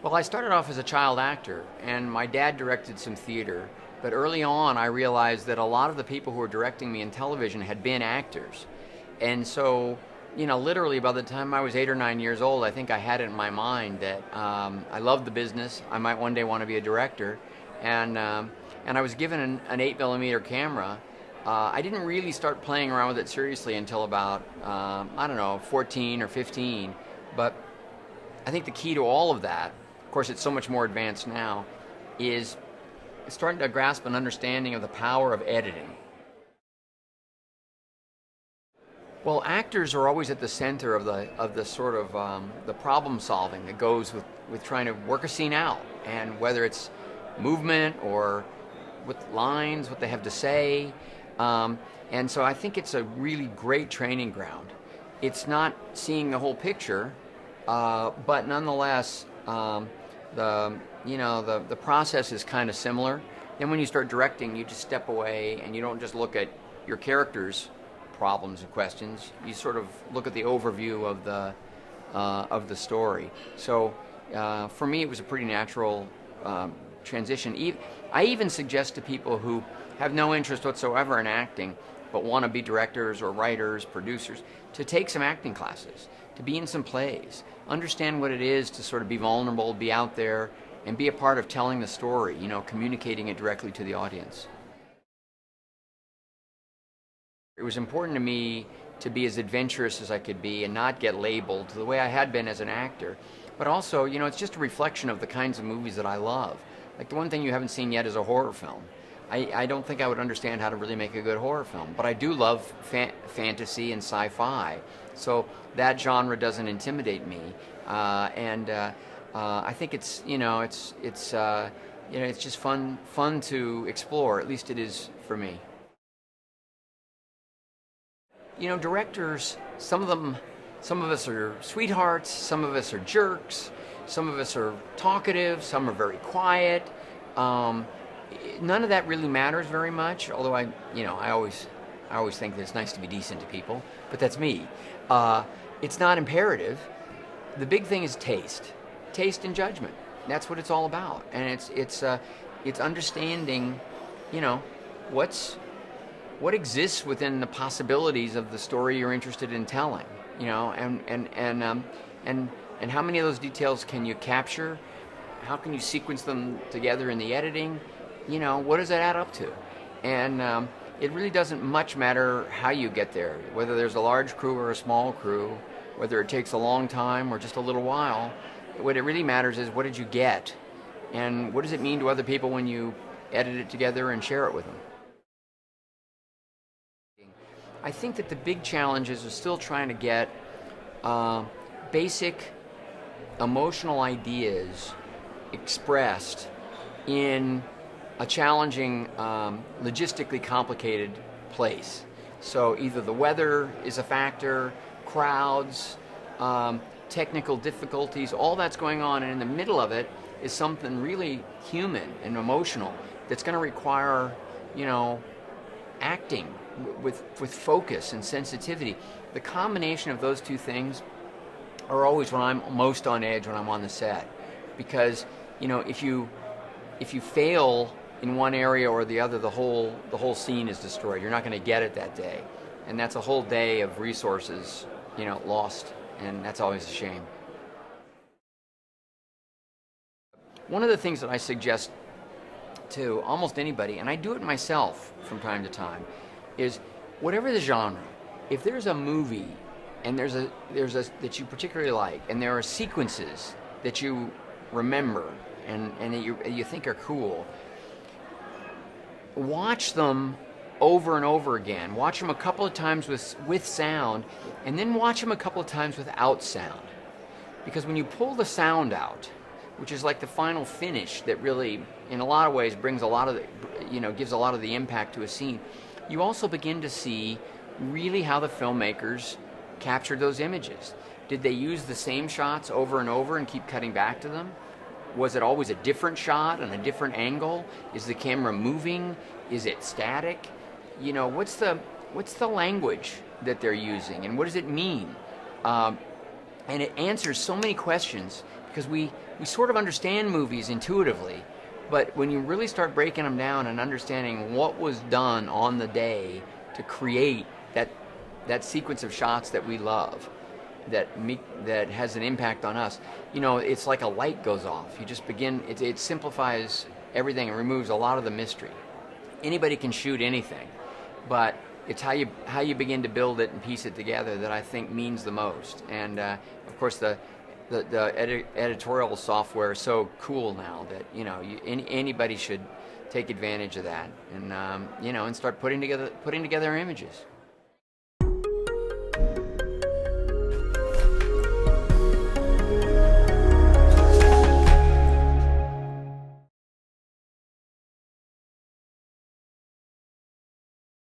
Well, I started off as a child actor, and my dad directed some theater. But early on, I realized that a lot of the people who were directing me in television had been actors. And so, literally by the time I was 8 or 9 years old, I think I had it in my mind that I loved the business. I might one day want to be a director. And I was given an 8 millimeter camera. I didn't really start playing around with it seriously until about, I don't know, 14 or 15. But I think the key to all of that, of course it's so much more advanced now, is starting to grasp an understanding of the power of editing. Well, actors are always at the center of the sort of the problem solving that goes with trying to work a scene out, and whether it's movement or with lines, what they have to say, and so I think it's a really great training ground. It's not seeing the whole picture, but nonetheless, the process is kind of similar. Then when you start directing, you just step away and you don't just look at your characters' problems and questions. You sort of look at the overview of the story. So for me, it was a pretty natural transition. I even suggest to people who have no interest whatsoever in acting, but want to be directors or writers, producers, to take some acting classes, to be in some plays, understand what it is to sort of be vulnerable, be out there, and be a part of telling the story, communicating it directly to the audience. It was important to me to be as adventurous as I could be and not get labeled the way I had been as an actor. But also, it's just a reflection of the kinds of movies that I love. Like the one thing you haven't seen yet is a horror film. I don't think I would understand how to really make a good horror film, but I do love fantasy and sci-fi. So that genre doesn't intimidate me, and I think it's just fun to explore. At least it is for me. Directors, some of us are sweethearts, some of us are jerks, some of us are talkative, some are very quiet. None of that really matters very much, although I always think that it's nice to be decent to people, but that's me. It's not imperative. The big thing is taste and judgment. That's what it's all about, and it's understanding, what exists within the possibilities of the story you're interested in telling, and how many of those details can you capture? How can you sequence them together in the editing? What does that add up to? And it really doesn't much matter how you get there, whether there's a large crew or a small crew, whether it takes a long time or just a little while. What it really matters is, what did you get? And what does it mean to other people when you edit it together and share it with them? I think that the big challenges are still trying to get basic emotional ideas expressed in a challenging, logistically complicated place. So either the weather is a factor, crowds, technical difficulties, all that's going on, and in the middle of it is something really human and emotional that's going to require, acting with focus and sensitivity. The combination of those two things are always when I'm most on edge when I'm on the set, because if you fail in one area or the other, the whole scene is destroyed. You're not going to get it that day, and that's a whole day of resources lost, and that's always a shame. One of the things that I suggest to almost anybody, and I do it myself from time to time, is whatever the genre, if there's a movie and there's a that you particularly like, and there are sequences that you remember and that you think are cool, watch them over and over again. Watch them a couple of times with sound, and then watch them a couple of times without sound. Because when you pull the sound out, which is like the final finish that really, in a lot of ways, brings a lot of gives a lot of the impact to a scene, you also begin to see really how the filmmakers captured those images. Did they use the same shots over and over and keep cutting back to them? Was it always a different shot and a different angle? Is the camera moving? Is it static? What's the language that they're using, and what does it mean? And and it answers so many questions, because we sort of understand movies intuitively, but when you really start breaking them down and understanding what was done on the day to create that sequence of shots that we love, that has an impact on us, it's like a light goes off. You just begin. It simplifies everything and removes a lot of the mystery. Anybody can shoot anything, but it's how you begin to build it and piece it together that I think means the most. And of course, the editorial software is so cool now that anybody should take advantage of that, and and start putting together images.